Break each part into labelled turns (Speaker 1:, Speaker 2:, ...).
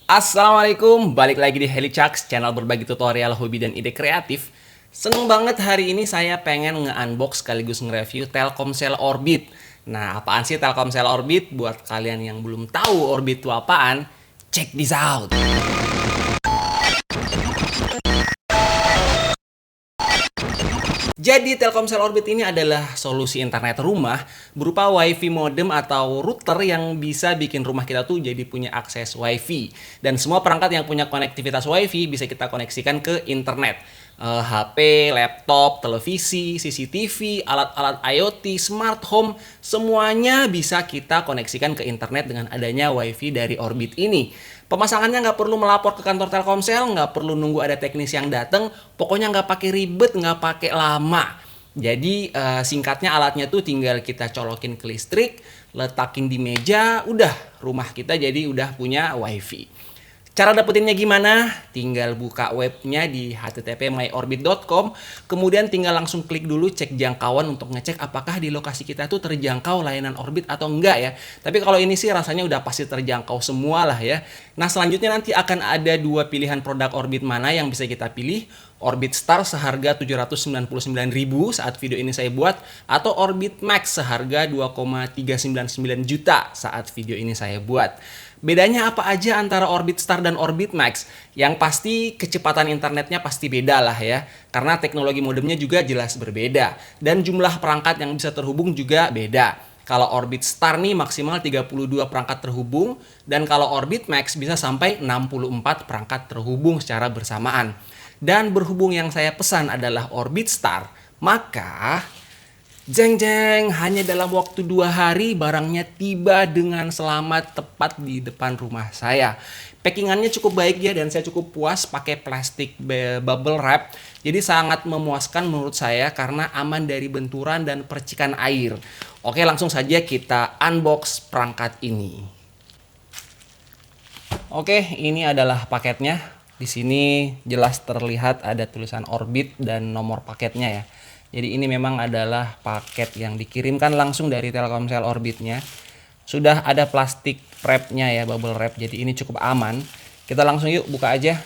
Speaker 1: Assalamualaikum, balik lagi di Helichucks, channel berbagi tutorial, hobi, dan ide kreatif. Seneng banget hari ini saya pengen nge-unbox sekaligus nge-review Telkomsel Orbit. Nah, apaan sih Telkomsel Orbit? Buat kalian yang belum tahu Orbit itu apaan, check this out! Jadi Telkomsel Orbit ini adalah solusi internet rumah berupa WiFi modem atau router yang bisa bikin rumah kita tuh jadi punya akses WiFi. Dan semua perangkat yang punya konektivitas WiFi bisa kita koneksikan ke internet. HP, laptop, televisi, CCTV, alat-alat IoT, smart home, semuanya bisa kita koneksikan ke internet dengan adanya WiFi dari Orbit ini. Pemasangannya nggak perlu melapor ke kantor Telkomsel, nggak perlu nunggu ada teknis yang datang, pokoknya nggak pakai ribet, nggak pakai lama. Jadi singkatnya alatnya tuh tinggal kita colokin ke listrik, letakin di meja, udah rumah kita jadi udah punya WiFi. Cara dapetinnya gimana? Tinggal buka webnya di http://myorbit.com, kemudian tinggal langsung klik dulu cek jangkauan untuk ngecek apakah di lokasi kita tuh terjangkau layanan Orbit atau enggak ya. Tapi kalau ini sih rasanya udah pasti terjangkau semua lah ya. Nah, selanjutnya nanti akan ada dua pilihan produk Orbit mana yang bisa kita pilih. Orbit Star seharga 799.000 saat video ini saya buat, atau Orbit Max seharga 2,399 juta saat video ini saya buat. Bedanya apa aja antara Orbit Star dan Orbit Max? Yang pasti kecepatan internetnya pasti beda lah ya, karena teknologi modemnya juga jelas berbeda, dan jumlah perangkat yang bisa terhubung juga beda. Kalau Orbit Star nih maksimal 32 perangkat terhubung, dan kalau Orbit Max bisa sampai 64 perangkat terhubung secara bersamaan. Dan berhubung yang saya pesan adalah Orbit Star, maka jeng, hanya dalam waktu 2 hari barangnya tiba dengan selamat tepat di depan rumah saya. Packingannya cukup baik ya, dan saya cukup puas pakai plastik bubble wrap. Jadi sangat memuaskan menurut saya karena aman dari benturan dan percikan air. Oke, langsung saja kita unbox perangkat ini. Oke, ini adalah paketnya. Di sini jelas terlihat ada tulisan Orbit dan nomor paketnya ya. Jadi ini memang adalah paket yang dikirimkan langsung dari Telkomsel Orbitnya. Sudah ada plastik wrapnya ya, bubble wrap. Jadi ini cukup aman. Kita langsung yuk buka aja.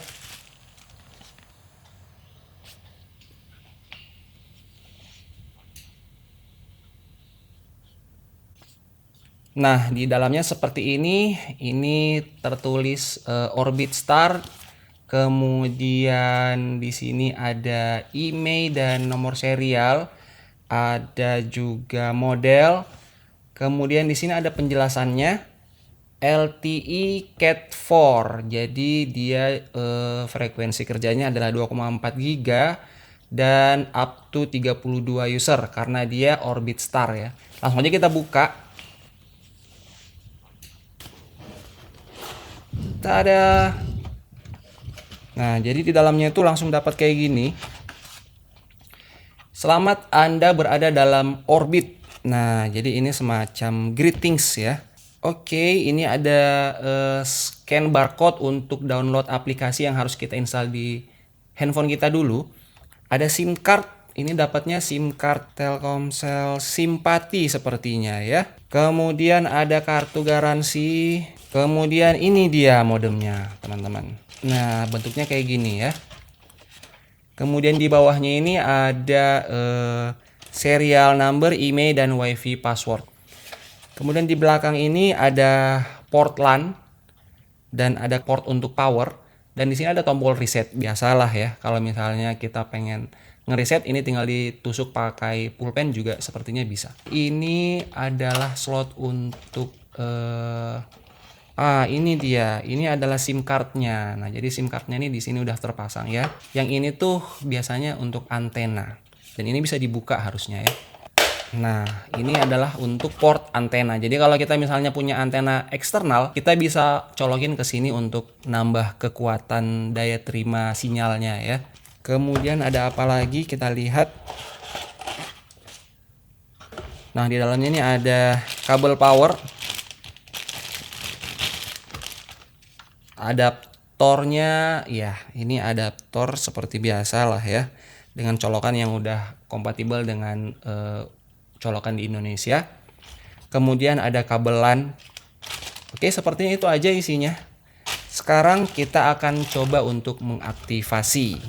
Speaker 1: Nah, di dalamnya seperti ini. Ini tertulis Orbit Star. Kemudian di sini ada email dan nomor serial, ada juga model. Kemudian di sini ada penjelasannya, LTE Cat 4. Jadi dia frekuensi kerjanya adalah 2,4 GB dan up to 32 user karena dia Orbit Star ya. Langsung aja kita buka. Tada. Nah, jadi di dalamnya itu langsung dapat kayak gini. Selamat Anda berada dalam Orbit. Nah, jadi ini semacam greetings ya. Oke, ini ada scan barcode untuk download aplikasi yang harus kita install di handphone kita dulu. Ada SIM card. Ini dapatnya SIM card Telkomsel Simpati sepertinya ya. Kemudian ada kartu garansi. Kemudian ini dia modemnya, teman-teman. Nah, bentuknya kayak gini ya. Kemudian di bawahnya ini ada serial number, email, dan WiFi password. Kemudian di belakang ini ada port LAN dan ada port untuk power. Dan di sini ada tombol reset, biasalah ya. Kalau misalnya kita pengen ngereset, ini tinggal ditusuk pakai pulpen juga sepertinya bisa. Ini adalah slot untuk ini dia. Ini adalah SIM cardnya. Nah, jadi SIM cardnya ini di sini udah terpasang ya. Yang ini tuh biasanya untuk antena. Dan ini bisa dibuka harusnya ya. Nah, ini adalah untuk port antena. Jadi kalau kita misalnya punya antena eksternal, kita bisa colokin ke sini untuk nambah kekuatan daya terima sinyalnya ya. Kemudian ada apa lagi? Kita lihat. Nah, di dalamnya ini ada kabel power. Adaptornya ya, ini adaptor seperti biasa lah ya, dengan colokan yang udah kompatibel dengan colokan di Indonesia. Kemudian ada kabel LAN. Oke, sepertinya itu aja isinya. Sekarang kita akan coba untuk mengaktifasi.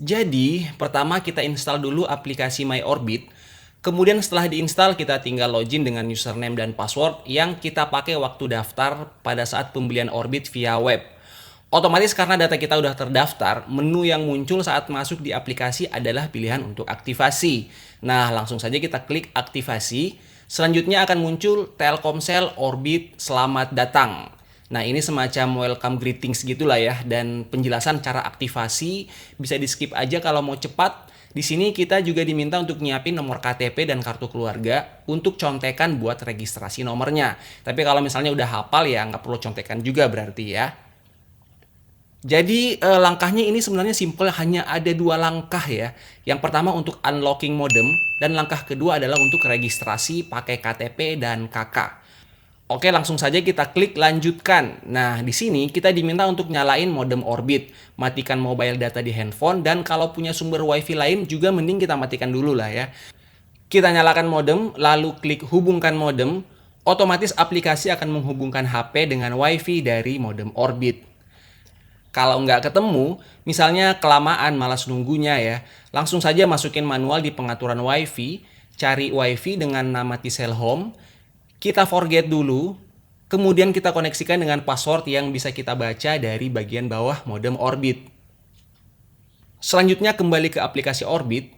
Speaker 1: Jadi, pertama kita install dulu aplikasi MyOrbit. Kemudian setelah diinstal, kita tinggal login dengan username dan password yang kita pakai waktu daftar pada saat pembelian Orbit via web. Otomatis karena data kita udah terdaftar, menu yang muncul saat masuk di aplikasi adalah pilihan untuk aktivasi. Nah, langsung saja kita klik aktivasi. Selanjutnya akan muncul Telkomsel Orbit Selamat Datang. Nah, ini semacam welcome greetings gitulah ya, dan penjelasan cara aktivasi bisa di-skip aja kalau mau cepat. Di sini kita juga diminta untuk nyiapin nomor KTP dan kartu keluarga untuk contekan buat registrasi nomornya. Tapi kalau misalnya udah hafal ya nggak perlu contekan juga berarti ya. Jadi langkahnya ini sebenarnya simple, hanya ada 2 langkah ya. Yang pertama untuk unlocking modem, dan langkah kedua adalah untuk registrasi pakai KTP dan KK. Oke, langsung saja kita klik lanjutkan. Nah, di sini kita diminta untuk nyalain modem Orbit, matikan mobile data di handphone, dan kalau punya sumber WiFi lain juga mending kita matikan dulu lah ya. Kita nyalakan modem, lalu klik hubungkan modem, otomatis aplikasi akan menghubungkan HP dengan WiFi dari modem Orbit. Kalau nggak ketemu, misalnya kelamaan malas nunggunya ya, langsung saja masukin manual di pengaturan WiFi, cari WiFi dengan nama T-Cell Home, kita forget dulu, kemudian kita koneksikan dengan password yang bisa kita baca dari bagian bawah modem Orbit. Selanjutnya kembali ke aplikasi Orbit,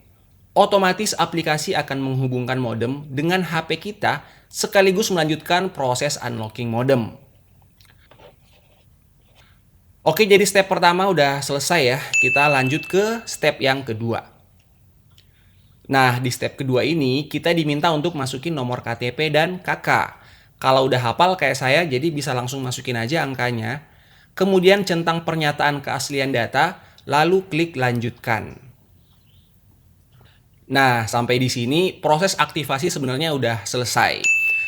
Speaker 1: otomatis aplikasi akan menghubungkan modem dengan HP kita sekaligus melanjutkan proses unlocking modem. Oke, jadi step pertama udah selesai ya. Kita lanjut ke step yang kedua. Nah, di step kedua ini kita diminta untuk masukin nomor KTP dan KK. Kalau udah hafal kayak saya, jadi bisa langsung masukin aja angkanya. Kemudian centang pernyataan keaslian data, lalu klik lanjutkan. Nah, sampai di sini proses aktivasi sebenarnya udah selesai.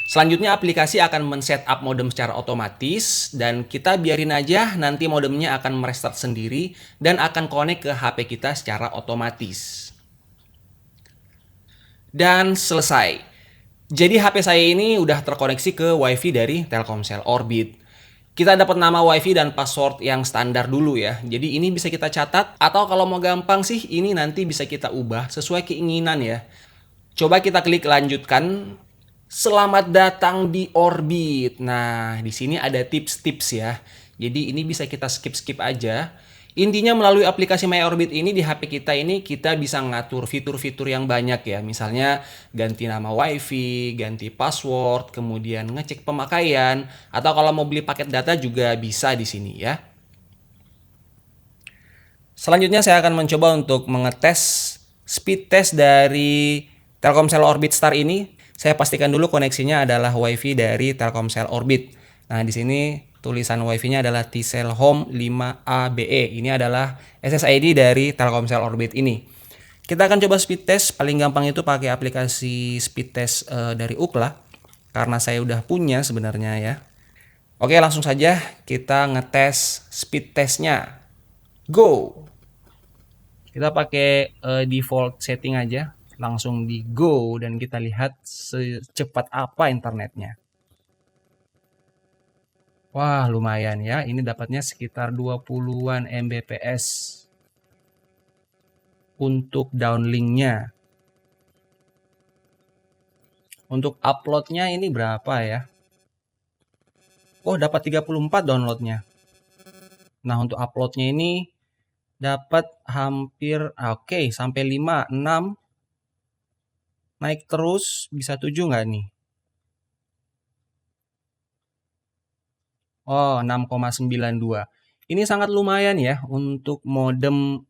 Speaker 1: Selanjutnya aplikasi akan men-setup modem secara otomatis, dan kita biarin aja nanti modemnya akan merestart sendiri dan akan connect ke HP kita secara otomatis. Dan selesai. Jadi HP saya ini udah terkoneksi ke WiFi dari Telkomsel Orbit. Kita dapat nama WiFi dan password yang standar dulu ya. Jadi ini bisa kita catat, atau kalau mau gampang sih ini nanti bisa kita ubah sesuai keinginan ya. Coba kita klik lanjutkan. Selamat datang di Orbit. Nah, di sini ada tips-tips ya. Jadi ini bisa kita skip-skip aja. Intinya melalui aplikasi MyOrbit ini di HP kita ini kita bisa ngatur fitur-fitur yang banyak ya. Misalnya ganti nama WiFi, ganti password, kemudian ngecek pemakaian, atau kalau mau beli paket data juga bisa di sini ya. Selanjutnya saya akan mencoba untuk mengetes speed test dari Telkomsel Orbit Star ini. Saya pastikan dulu koneksinya adalah WiFi dari Telkomsel Orbit. Nah, di sini tulisan WiFi-nya adalah T-Cell Home 5ABE. Ini adalah SSID dari Telkomsel Orbit ini. Kita akan coba speed test. Paling gampang itu pakai aplikasi speed test dari Ookla, karena saya udah punya sebenarnya ya. Oke, langsung saja kita ngetes speed testnya. Go! Kita pakai default setting aja. Langsung di go, dan kita lihat secepat apa internetnya. Wah, lumayan ya. Ini dapatnya sekitar 20-an Mbps untuk downlinknya. Untuk uploadnya ini berapa ya? Oh, dapat 34 downloadnya. Nah, untuk uploadnya ini dapat hampir, oke, sampai 5, 6. Naik terus, bisa 7 nggak nih? Oh, 6,92. Ini sangat lumayan ya untuk modem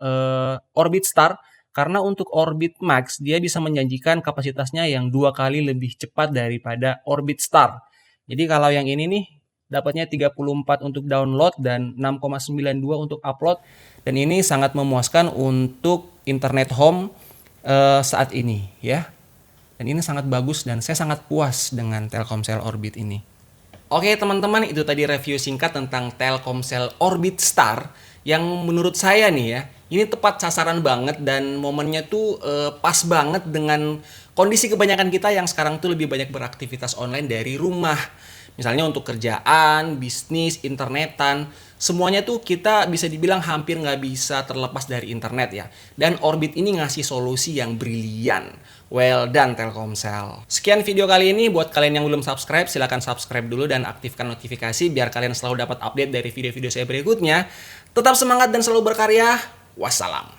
Speaker 1: Orbit Star, karena untuk Orbit Max dia bisa menjanjikan kapasitasnya yang 2 kali lebih cepat daripada Orbit Star. Jadi kalau yang ini nih dapatnya 34 untuk download dan 6,92 untuk upload, dan ini sangat memuaskan untuk internet home saat ini ya. Dan ini sangat bagus dan saya sangat puas dengan Telkomsel Orbit ini. Oke teman-teman, itu tadi review singkat tentang Telkomsel Orbit Star yang menurut saya nih ya, ini tepat sasaran banget dan momennya tuh pas banget dengan kondisi kebanyakan kita yang sekarang tuh lebih banyak beraktivitas online dari rumah. Misalnya untuk kerjaan, bisnis, internetan, semuanya tuh kita bisa dibilang hampir nggak bisa terlepas dari internet ya. Dan Orbit ini ngasih solusi yang brilian. Well done Telkomsel. Sekian video kali ini. Buat kalian yang belum subscribe, silahkan subscribe dulu dan aktifkan notifikasi biar kalian selalu dapat update dari video-video saya berikutnya. Tetap semangat dan selalu berkarya. Wassalam.